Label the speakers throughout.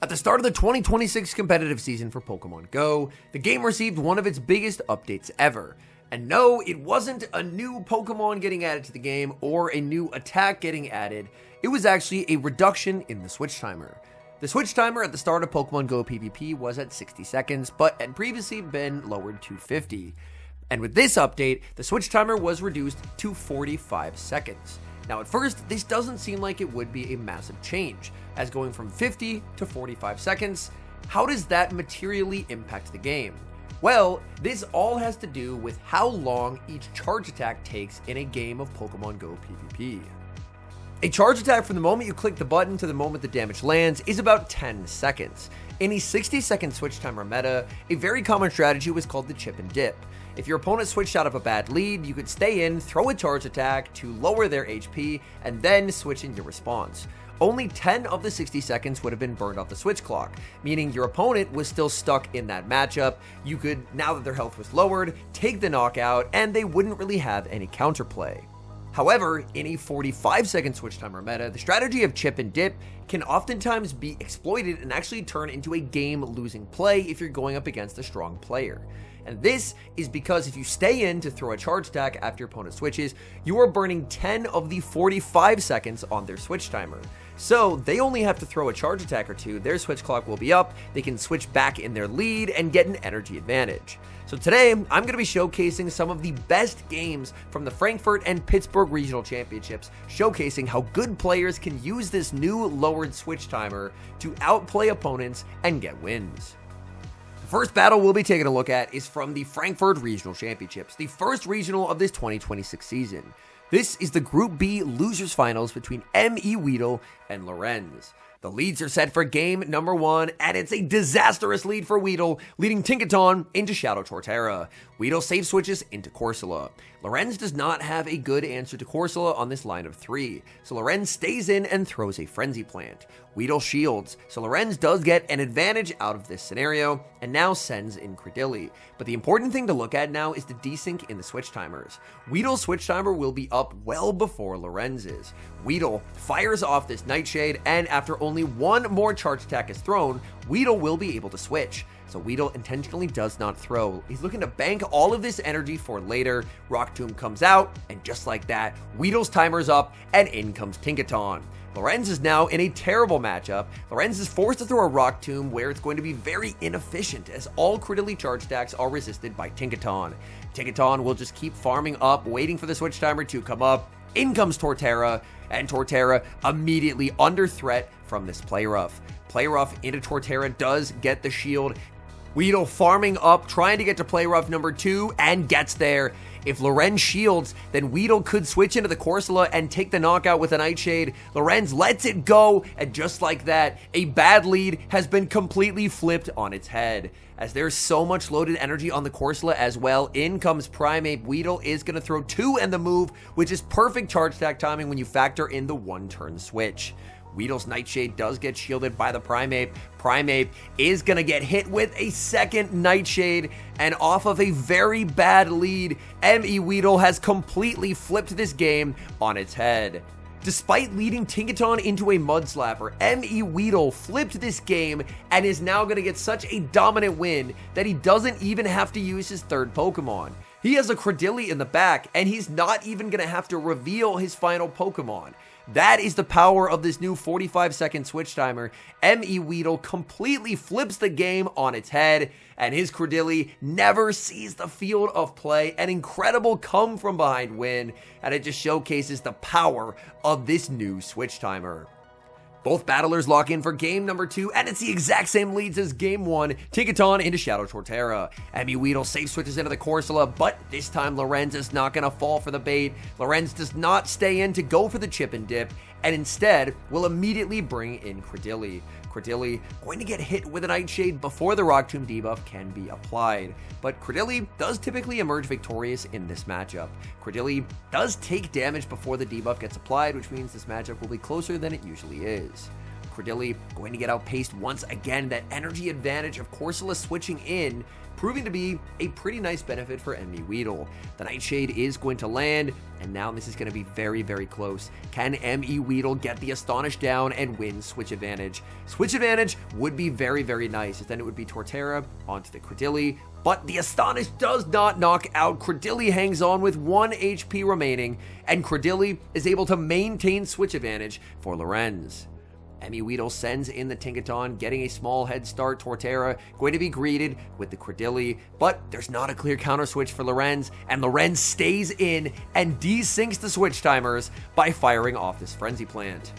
Speaker 1: At the start of the 2026 competitive season for Pokemon Go, the game received one of its biggest updates ever. And no, it wasn't a new Pokemon getting added to the game or a new attack getting added, it was actually a reduction in the switch timer. The switch timer at the start of Pokemon Go PvP was at 60 seconds, but had previously been lowered to 50. And with this update, the switch timer was reduced to 45 seconds. Now at first, this doesn't seem like it would be a massive change, as going from 50 to 45 seconds, how does that materially impact the game? Well, this all has to do with how long each charge attack takes in a game of Pokemon Go PvP. A charge attack from the moment you click the button to the moment the damage lands is about 10 seconds. In a 60-second switch timer meta, a very common strategy was called the chip and dip. If your opponent switched out of a bad lead, you could stay in, throw a charge attack to lower their HP, and then switch in your response. Only 10 of the 60 seconds would have been burned off the switch clock, meaning your opponent was still stuck in that matchup. You could, now that their health was lowered, take the knockout, and they wouldn't really have any counterplay. However, in a 45-second switch timer meta, the strategy of chip and dip can oftentimes be exploited and actually turn into a game-losing play if you're going up against a strong player. And this is because if you stay in to throw a charge attack after your opponent switches, you are burning 10 of the 45 seconds on their switch timer. So they only have to throw a charge attack or two, their switch clock will be up, they can switch back in their lead and get an energy advantage. So today, I'm going to be showcasing some of the best games from the Frankfurt and Pittsburgh Regional Championships, showcasing how good players can use this new lowered switch timer to outplay opponents and get wins. The first battle we'll be taking a look at is from the Frankfurt Regional Championships, the first regional of this 2026 season. This is the Group B Losers Finals between M.E. Weedle and Lorenz. The leads are set for game number 1, and it's a disastrous lead for Weedle, leading Tinkaton into Shadow Torterra. Weedle safe switches into Corsola. Lorenz does not have a good answer to Corsola on this line of 3, so Lorenz stays in and throws a Frenzy Plant. Weedle shields, so Lorenz does get an advantage out of this scenario, and now sends in Credilli. But the important thing to look at now is the desync in the switch timers. Weedle's switch timer will be up well before Lorenz's. Weedle fires off this Nightshade, and after only one more charge attack is thrown, Weedle will be able to switch. So Weedle intentionally does not throw. He's looking to bank all of this energy for later. Rock Tomb comes out, and just like that, Weedle's timer's up, and in comes Tinkaton. Lorenz is now in a terrible matchup. Lorenz is forced to throw a Rock Tomb where it's going to be very inefficient as all Credilli charge attacks are resisted by Tinkaton. Tinkaton will just keep farming up, waiting for the switch timer to come up. In comes Torterra, and Torterra immediately under threat from this Play Rough. Play Rough into Torterra does get the shield. Weedle farming up, trying to get to Play Rough number 2, and gets there. If Lorenz shields, then Weedle could switch into the Corsola and take the knockout with a Nightshade. Lorenz lets it go, and just like that, a bad lead has been completely flipped on its head. As there's so much loaded energy on the Corsola as well, in comes Primeape. Weedle is going to throw 2 and the move, which is perfect charge attack timing when you factor in the 1-turn switch. Weedle's Nightshade does get shielded by the Primeape. Primeape is going to get hit with a second Nightshade, and off of a very bad lead, M.E. Weedle has completely flipped this game on its head. Despite leading Tinkaton into a Mud Slapper, M.E. Weedle flipped this game and is now going to get such a dominant win that he doesn't even have to use his third Pokemon. He has a Credilli in the back, and he's not even going to have to reveal his final Pokemon. That is the power of this new 45-second switch timer. M.E. Weedle completely flips the game on its head, and his Credilli never sees the field of play. An incredible come-from-behind win, and it just showcases the power of this new switch timer. Both battlers lock in for game number 2, and it's the exact same leads as game 1. Tinkaton into Shadow Torterra. M.E. Weedle safe switches into the Corsola, but this time Lorenz is not going to fall for the bait. Lorenz does not stay in to go for the chip and dip, and instead will immediately bring in Credilli. Credilli going to get hit with a Nightshade before the Rock Tomb debuff can be applied. But Credilli does typically emerge victorious in this matchup. Credilli does take damage before the debuff gets applied, which means this matchup will be closer than it usually is. Credilli going to get outpaced once again. That energy advantage of Corsola switching in, proving to be a pretty nice benefit for Emmy Weedle. The Nightshade is going to land, and now this is going to be very, very close. Can Emmy Weedle get the Astonish down and win Switch Advantage? Switch Advantage would be very, very nice, as then it would be Torterra onto the Credilli, but the Astonish does not knock out. Credilli hangs on with 1 HP remaining, and Credilli is able to maintain Switch Advantage for Lorenz. Emmy Weedle sends in the Tinkaton, getting a small head start. Torterra going to be greeted with the Credilli, but there's not a clear counter switch for Lorenz, and Lorenz stays in and desyncs the switch timers by firing off this Frenzy Plant.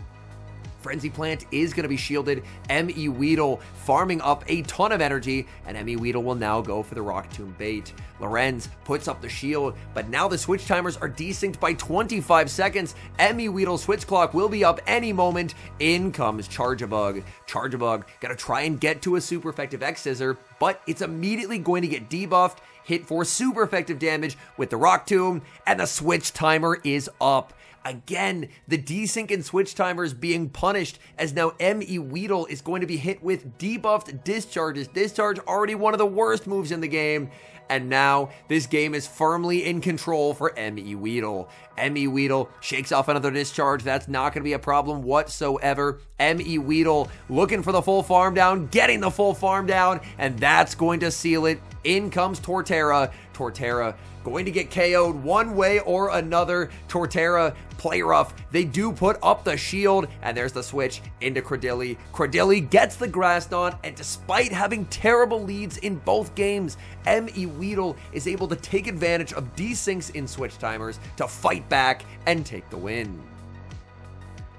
Speaker 1: Frenzy Plant is going to be shielded. Emmy Weedle farming up a ton of energy, and Emmy Weedle will now go for the Rock Tomb bait. Lorenz puts up the shield, but now the switch timers are desynced by 25 seconds. Emmy Weedle's switch clock will be up any moment. In comes Charjabug. Charjabug gonna try and get to a super effective X Scissor, but it's immediately going to get debuffed, hit for super effective damage with the Rock Tomb, and the switch timer is up. Again, the desync and switch timers being punished, as now Emmy Weedle is going to be hit with debuffed discharges. Discharge already one of the worst moves in the game, and now this game is firmly in control for Emmy Weedle. Emmy Weedle shakes off another discharge. That's not going to be a problem whatsoever. Emmy Weedle looking for the full farm down, getting the full farm down, and that's going to seal it. In comes Torterra. Torterra going to get KO'd one way or another. Torterra, play rough. They do put up the shield, and there's the switch into Credilli. Credilli gets the Grass Knot, and despite having terrible leads in both games, Emmy Weedle is able to take advantage of desyncs in switch timers to fight back and take the win.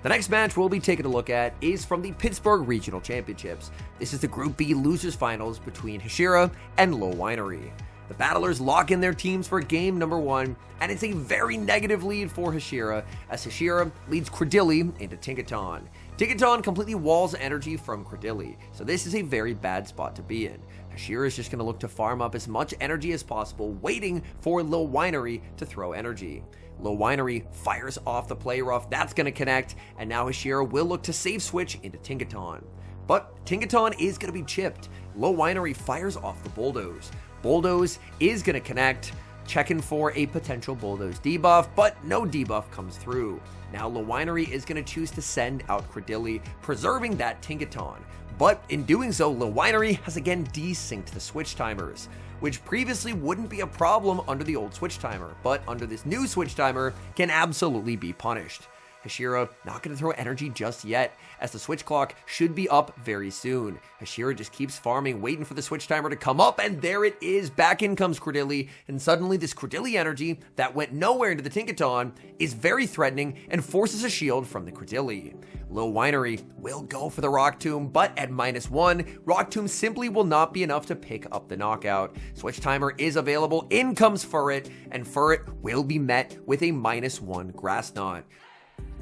Speaker 1: The next match we'll be taking a look at is from the Pittsburgh Regional Championships. This is the Group B Losers Finals between Hashira and Low Winery. The battlers lock in their teams for game number 1, and it's a very negative lead for Hashira, as Hashira leads Credilli into Tinkaton. Tinkaton completely walls energy from Credilli, so this is a very bad spot to be in. Hashira is just going to look to farm up as much energy as possible, waiting for Low Winery to throw energy. Low Winery fires off the play rough, that's going to connect, and now Hashira will look to save switch into Tinkaton. But Tinkaton is going to be chipped. Low Winery fires off the Bulldoze. Bulldoze is going to connect, checking for a potential Bulldoze debuff, but no debuff comes through. Now Low Winery is going to choose to send out Credilli, preserving that Tinkaton. But in doing so, Low Winery has again desynced the switch timers, which previously wouldn't be a problem under the old switch timer, but under this new switch timer can absolutely be punished. Hashira not going to throw energy just yet, as the switch clock should be up very soon. Hashira just keeps farming, waiting for the switch timer to come up, and there it is. Back in comes Credilli, and suddenly this Credilli energy that went nowhere into the Tinkaton is very threatening and forces a shield from the Credilli. Low Winery will go for the Rock Tomb, but at -1, Rock Tomb simply will not be enough to pick up the knockout. Switch timer is available, in comes Furret, and Furret will be met with a -1 Grass Knot.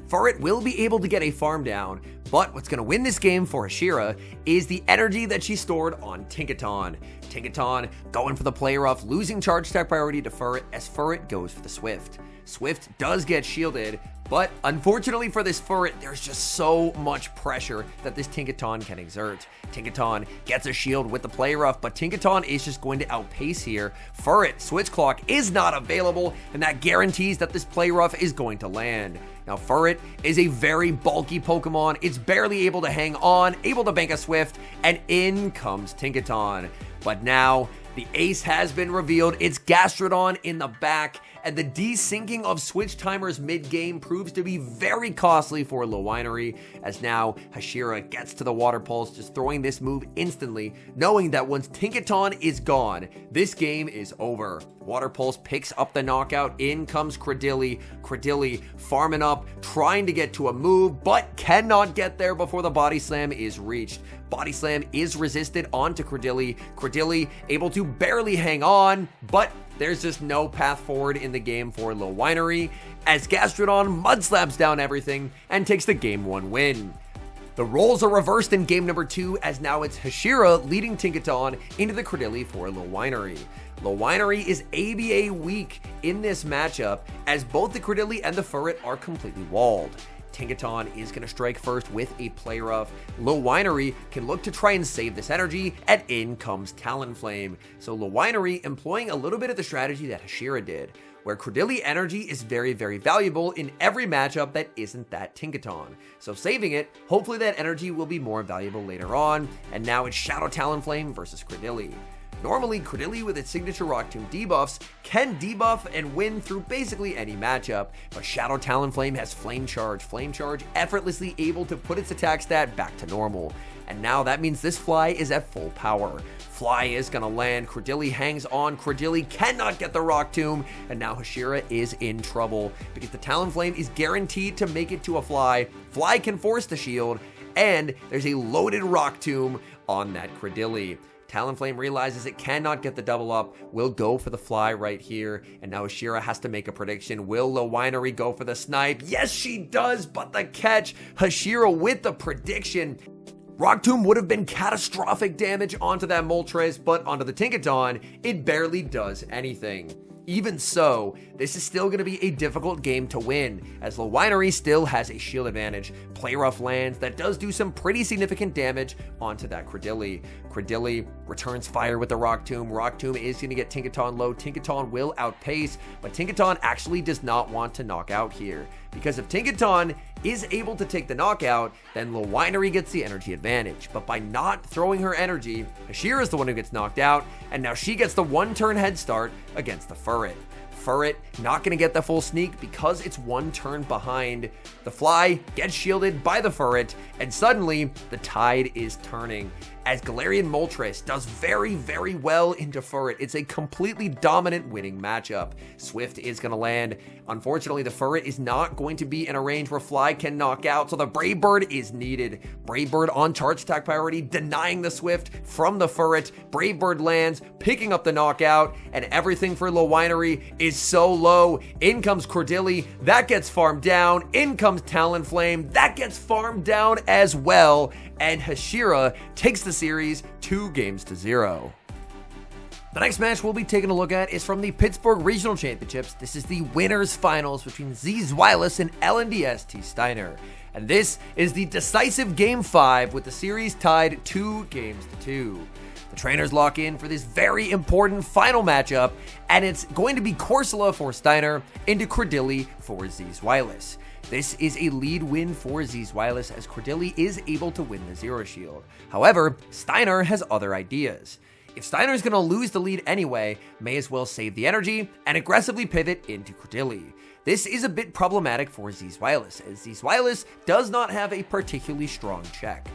Speaker 1: Furret will be able to get a farm down, but what's going to win this game for Hashira is the energy that she stored on Tinkaton. Tinkaton going for the play rough, losing charge attack priority to Furret as Furret goes for the Swift. Swift does get shielded, but unfortunately for this Furret, there's just so much pressure that this Tinkaton can exert. Tinkaton gets a shield with the play rough, but Tinkaton is just going to outpace here. Furret switch clock is not available, and that guarantees that this play rough is going to land. Now Furret is a very bulky Pokemon. It's barely able to hang on, able to bank a Swift, and in comes Tinkaton. But now the ace has been revealed. It's Gastrodon in the back, and the desyncing of switch timers mid-game proves to be very costly for Low Winery, as now Hashira gets to the Water Pulse, just throwing this move instantly, knowing that once Tinkaton is gone, this game is over. Water Pulse picks up the knockout, in comes Credilli. Credilli farming up, trying to get to a move, but cannot get there before the Body Slam is reached. Body Slam is resisted onto Credilli. Credilli able to barely hang on, but there's just no path forward in the game for Low Winery, as Gastrodon mudslabs down everything and takes the game 1 win. The roles are reversed in game number 2, as now it's Hashira leading Tinkaton into the Credilli for Low Winery. Low Winery is ABA weak in this matchup, as both the Credilli and the Furret are completely walled. Tinkaton is going to strike first with a play rough. Low Winery can look to try and save this energy, and in comes Talonflame. So Low Winery employing a little bit of the strategy that Hashira did, where Credilli energy is very, very valuable in every matchup that isn't that Tinkaton. So saving it, hopefully that energy will be more valuable later on, and now it's Shadow Talonflame versus Credilli. Normally, Credilli with its signature Rock Tomb debuffs can debuff and win through basically any matchup, but Shadow Talonflame has Flame Charge effortlessly able to put its attack stat back to normal. And now that means this Fly is at full power. Fly is gonna land, Credilli hangs on, Credilli cannot get the Rock Tomb, and now Hashira is in trouble because the Talonflame is guaranteed to make it to a Fly. Fly can force the shield, and there's a loaded Rock Tomb on that Credilli. Talonflame realizes it cannot get the double up, will go for the Fly right here, and now Hashira has to make a prediction. Will Low Winery go for the snipe? Yes, she does, but the catch, Hashira with the prediction. Rock Tomb would have been catastrophic damage onto that Moltres, but onto the Tinkaton, it barely does anything. Even so, this is still going to be a difficult game to win, as Low Winery still has a shield advantage. Play Rough lands that does do some pretty significant damage onto that Credilli. Credilli returns fire with the Rock Tomb. Rock Tomb is going to get Tinkaton low. Tinkaton will outpace, but Tinkaton actually does not want to knock out here, because if Tinkaton is able to take the knockout, then Low Winery gets the energy advantage. But by not throwing her energy, Hashira is the one who gets knocked out, and now she gets the one-turn head start against the Furret. Furret not going to get the full sneak because it's one turn behind. The Fly gets shielded by the Furret, and suddenly the tide is turning as Galarian Moltres does very, very well into Furret. It's a completely dominant winning matchup. Swift is going to land. Unfortunately, the Furret is not going to be in a range where Fly can knock out, so the Brave Bird is needed. Brave Bird on charge attack priority, denying the Swift from the Furret. Brave Bird lands, picking up the knockout, and everything for Low Winery is so low. In comes Credilli, that gets farmed down. In comes Talonflame, that gets farmed down as well. And Hashira takes the series 2-0. The next match we'll be taking a look at is from the Pittsburgh Regional Championships. This is the winners finals between Zweilous and LNDS Steiner. And this is the decisive Game 5 with the series tied 2-2. The trainers lock in for this very important final matchup, and it's going to be Corsola for Steiner into Credilli for Zweilous. This is a lead win for Zweilous as Credilli is able to win the Zero Shield. However, Steiner has other ideas. If Steiner's going to lose the lead anyway, may as well save the energy and aggressively pivot into Credilli. This is a bit problematic for Zweilous, as Zweilous does not have a particularly strong check.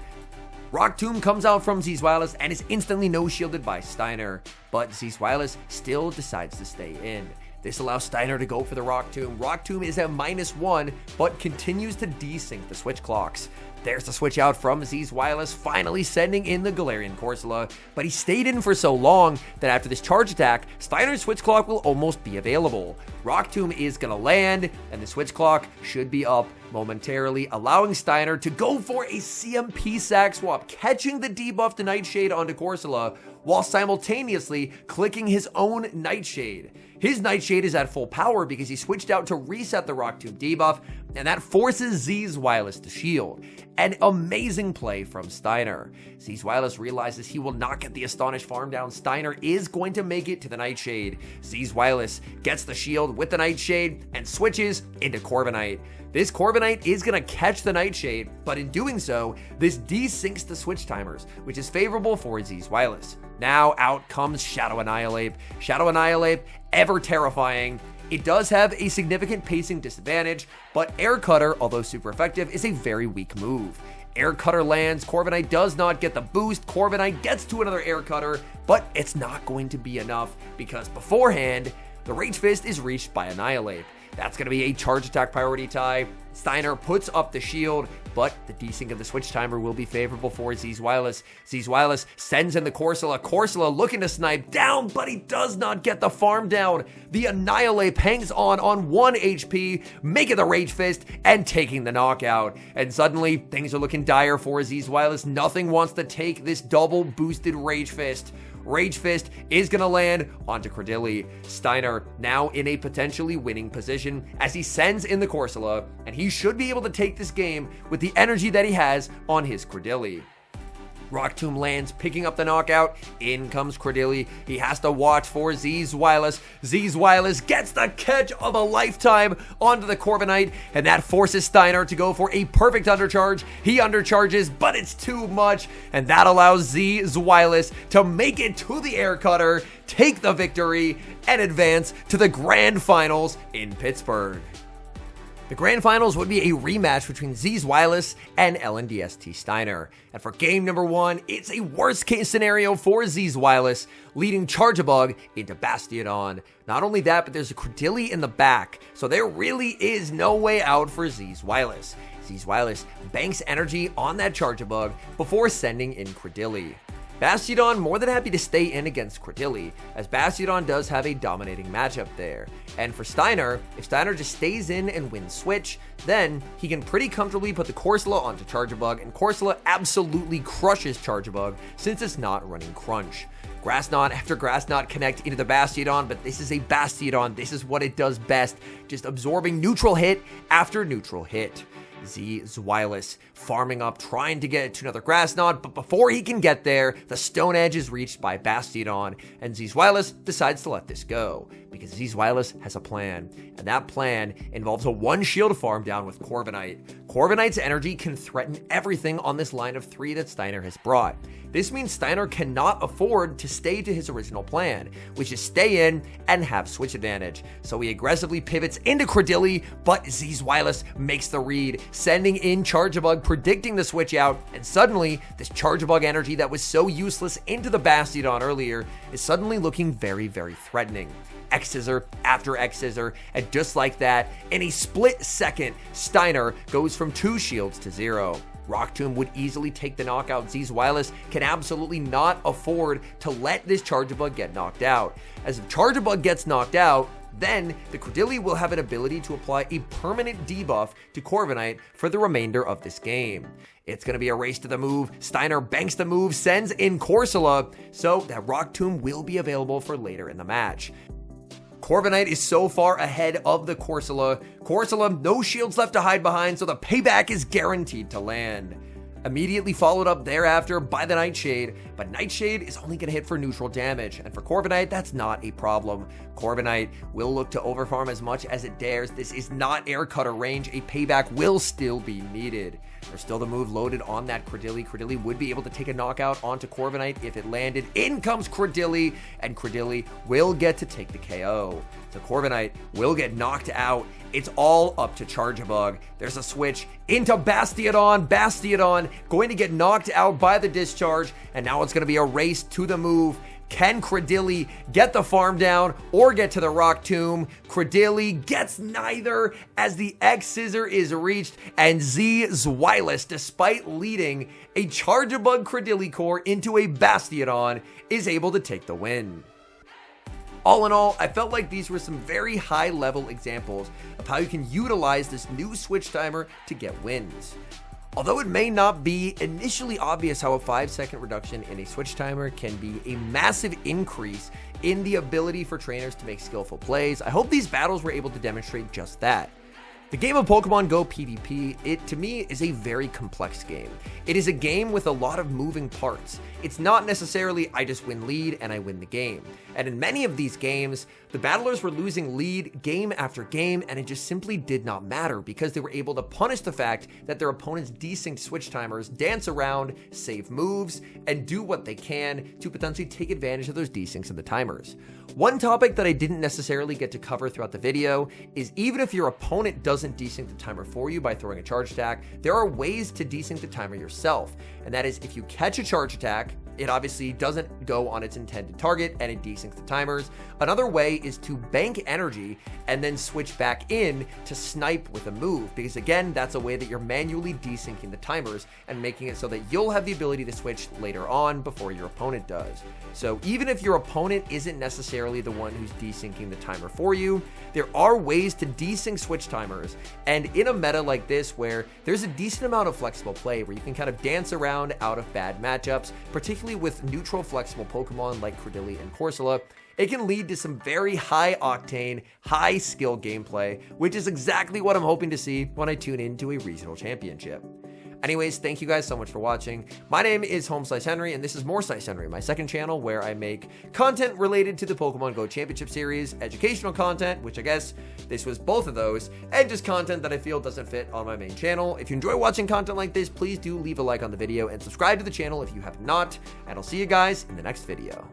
Speaker 1: Rock Tomb comes out from Zweilous and is instantly no-shielded by Steiner, but Zweilous still decides to stay in. This allows Steiner to go for the Rock Tomb. Rock Tomb is at -1, but continues to desync the switch clocks. There's the switch out from Zweilous, finally sending in the Galarian Corsola, but he stayed in for so long that after this charge attack, Steiner's switch clock will almost be available. Rock Tomb is gonna land, and the switch clock should be up momentarily, allowing Steiner to go for a CMP sack swap, catching the debuffed Nightshade onto Corsola, while simultaneously clicking his own Nightshade. His Nightshade is at full power because he switched out to reset the Rock Tomb debuff, and that forces Zweilous to shield. An amazing play from Steiner. Zweilous realizes he will not get the Astonished farm down. Steiner is going to make it to the Nightshade. Zweilous gets the shield with the Nightshade and switches into Corviknight. This Corviknight is going to catch the Nightshade, but in doing so, this desyncs the switch timers, which is favorable for Zweilous. Now out comes Shadow Annihilate. Shadow Annihilate, ever terrifying. It does have a significant pacing disadvantage, but Air Cutter, although super effective, is a very weak move. Air Cutter lands, Corviknight does not get the boost, Corviknight gets to another Air Cutter, but it's not going to be enough because beforehand, the Rage Fist is reached by Annihilate. That's going to be a charge attack priority tie. Steiner puts up the shield, but the desync of the switch timer will be favorable for Zweilous. Zweilous sends in the Corsola. Corsola looking to snipe down, but he does not get the farm down. The Annihilate hangs on 1 HP, making the Rage Fist and taking the knockout. And suddenly, things are looking dire for Zweilous. Nothing wants to take this double boosted Rage Fist. Rage Fist is going to land onto Credilli. Steiner now in a potentially winning position as he sends in the Corsola, and he should be able to take this game with the energy that he has on his Credilli. Rock Tomb lands, picking up the knockout. In comes Credilli. He has to watch for Zweilous. Zweilous gets the catch of a lifetime onto the Corviknight, and that forces Steiner to go for a perfect undercharge. He undercharges, but it's too much, and that allows Zweilous to make it to the air cutter, take the victory, and advance to the grand finals in Pittsburgh. The grand finals would be a rematch between Zweilous and LNDST Steiner. And for game number 1, it's a worst case scenario for Zweilous, leading Charjabug into Bastiodon. Not only that, but there's a Credilli in the back, so there really is no way out for Zweilous. Zweilous banks energy on that Charjabug before sending in Credilli. Bastiodon more than happy to stay in against Credilli, as Bastiodon does have a dominating matchup there. And for Steiner, if Steiner just stays in and wins Switch, then he can pretty comfortably put the Corsola onto Charjabug, and Corsola absolutely crushes Charjabug since it's not running Crunch. Grass Knot after Grass Knot connect into the Bastiodon, but this is a Bastiodon. This is what it does best, just absorbing neutral hit after neutral hit. Zweilous farming up, trying to get to another Grass Knot, but before he can get there, the Stone Edge is reached by Bastiodon, and Zweilous decides to let this go, because Zweilous has a plan, and that plan involves a 1-shield farm down with Corviknight. Corviknight's energy can threaten everything on this line of 3 that Steiner has brought. This means Steiner cannot afford to stay to his original plan, which is stay in and have switch advantage. So he aggressively pivots into Credilli, but Zweilous makes the read, sending in Charjabug, predicting the switch out, and suddenly this Charjabug energy that was so useless into the Bastiodon earlier is suddenly looking very, very threatening. X-Scissor after X-Scissor, and just like that, in a split second, Steiner goes from 2 shields to 0. Rock Tomb would easily take the knockout. Zweilous can absolutely not afford to let this Charjabug get knocked out. As if Charjabug gets knocked out, then the Credilli will have an ability to apply a permanent debuff to Corviknight for the remainder of this game. It's going to be a race to the move. Steiner banks the move, sends in Corsola, so that Rock Tomb will be available for later in the match. Corviknight is so far ahead of the Corsola. Corsola, no shields left to hide behind, so the payback is guaranteed to land. Immediately followed up thereafter by the Nightshade, but Nightshade is only going to hit for neutral damage, and for Corviknight, that's not a problem. Corviknight will look to overfarm as much as it dares. This is not air cutter range. A payback will still be needed. There's still the move loaded on that Credilli. Credilli would be able to take a knockout onto Corviknight if it landed. In comes Credilli, and Credilli will get to take the KO. So Corviknight will get knocked out. It's all up to Charjabug. There's a switch into Bastiodon. Bastiodon going to get knocked out by the discharge, and now it's going to be a race to the move. Can Credilli get the farm down or get to the Rock Tomb? Credilli gets neither as the X-Scissor is reached, and Zweilous, despite leading a Charjabug Credilli core into a Bastiodon, is able to take the win. All in all, I felt like these were some very high-level examples of how you can utilize this new switch timer to get wins. Although it may not be initially obvious how a 5-second reduction in a switch timer can be a massive increase in the ability for trainers to make skillful plays, I hope these battles were able to demonstrate just that. The game of Pokemon Go PvP, it to me is a very complex game. It is a game with a lot of moving parts. It's not necessarily I just win lead and I win the game. And in many of these games, the battlers were losing lead game after game, and it just simply did not matter because they were able to punish the fact that their opponent's desynced switch timers dance around, save moves, and do what they can to potentially take advantage of those desyncs in the timers. One topic that I didn't necessarily get to cover throughout the video is even if your opponent doesn't desync the timer for you by throwing a charge attack, there are ways to desync the timer yourself. And that is if you catch a charge attack, it obviously doesn't go on its intended target and it desyncs the timers. Another way is to bank energy and then switch back in to snipe with a move, because again, that's a way that you're manually desyncing the timers and making it so that you'll have the ability to switch later on before your opponent does. So even if your opponent isn't necessarily the one who's desyncing the timer for you, there are ways to desync switch timers. And in a meta like this where there's a decent amount of flexible play where you can kind of dance around out of bad matchups, particularly especially with neutral flexible Pokemon like Credilli and Corsola, it can lead to some very high octane, high skill gameplay, which is exactly what I'm hoping to see when I tune into a regional championship. Anyways, thank you guys so much for watching. My name is Home/Henry, and this is More Henry, my second channel where I make content related to the Pokemon Go Championship Series, educational content, which I guess this was both of those, and just content that I feel doesn't fit on my main channel. If you enjoy watching content like this, please do leave a like on the video and subscribe to the channel if you have not, and I'll see you guys in the next video.